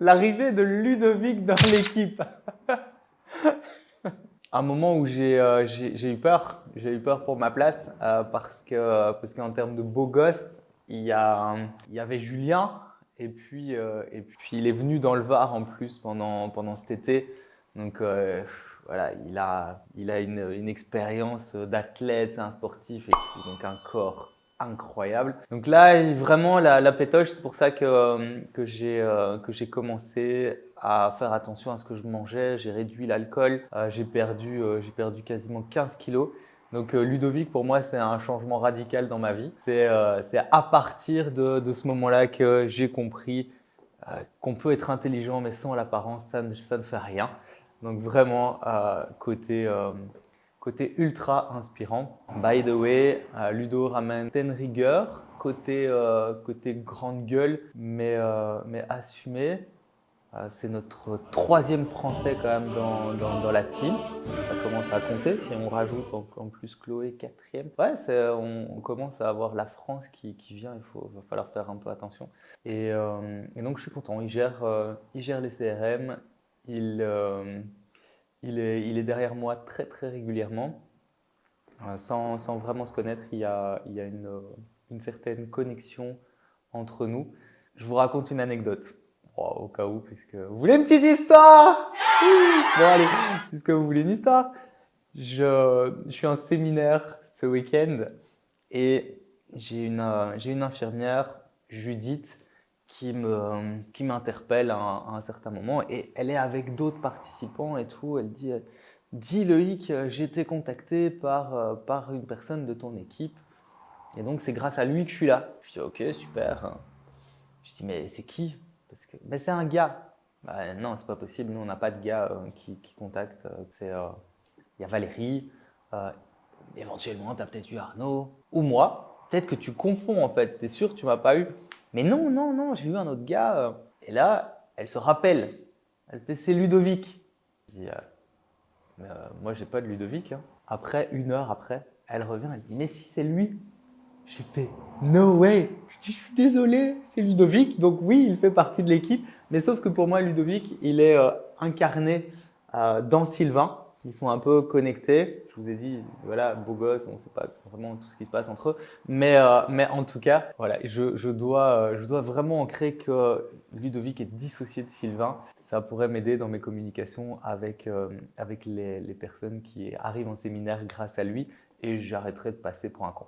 L'arrivée de Ludovic dans l'équipe. Un moment où j'ai eu peur. J'ai eu peur pour ma place parce qu'en termes de beau gosse, il y avait Julien et puis il est venu dans le Var en plus pendant cet été. Donc voilà, il a une expérience d'athlète, c'est un sportif et tout, donc un corps incroyable. Donc là, vraiment, la pétoche, c'est pour ça que j'ai commencé à faire attention à ce que je mangeais. J'ai réduit l'alcool, j'ai perdu quasiment 15 kilos. Donc Ludovic, pour moi, c'est un changement radical dans ma vie. C'est à partir de ce moment-là que j'ai compris qu'on peut être intelligent, mais sans l'apparence, ça ne fait rien. Donc vraiment, côté ultra inspirant. By the way, Ludo ramène certaine rigueur, côté grande gueule, mais assumé. C'est notre troisième Français quand même dans la team. Ça commence à compter si on rajoute en plus Chloé quatrième. Ouais, on commence à avoir la France qui vient, va falloir faire un peu attention. Et donc je suis content, il gère les CRM, il est derrière moi très très régulièrement. Sans vraiment se connaître, il y a une certaine connexion entre nous. Je vous raconte une anecdote. Au cas où, puisque vous voulez une petite histoire? Bon, allez, puisque vous voulez une histoire, je suis en séminaire ce week-end et j'ai une infirmière, Judith, qui m'interpelle à un certain moment et elle est avec d'autres participants et tout. Elle dit, dis Loïc, j'ai été contacté par une personne de ton équipe et donc c'est grâce à lui que je suis là. Je dis ok, super. Je dis mais c'est qui? Parce que c'est un gars. Bah, non, c'est pas possible. Nous, on n'a pas de gars qui contacte. Il y a Valérie. euh, Éventuellement, tu as peut-être eu Arnaud ou moi. Peut-être que tu confonds en fait. Tu es sûr que tu m'as pas eu? Mais non, non, non, j'ai eu un autre gars. Et là, elle se rappelle. Elle fait c'est Ludovic. Je dis moi, j'ai pas de Ludovic, hein. Après, une heure après, elle revient. Elle dit mais si, c'est lui. J'ai fait no way. Je dis je suis désolé, c'est Ludovic. Donc oui, il fait partie de l'équipe. Mais sauf que pour moi, Ludovic, il est incarné dans Sylvain. Ils sont un peu connectés. Je vous ai dit, voilà, beau gosse, on ne sait pas vraiment tout ce qui se passe entre eux. Mais en tout cas, voilà, je dois vraiment ancrer que Ludovic est dissocié de Sylvain. Ça pourrait m'aider dans mes communications avec les personnes qui arrivent en séminaire grâce à lui et j'arrêterai de passer pour un con.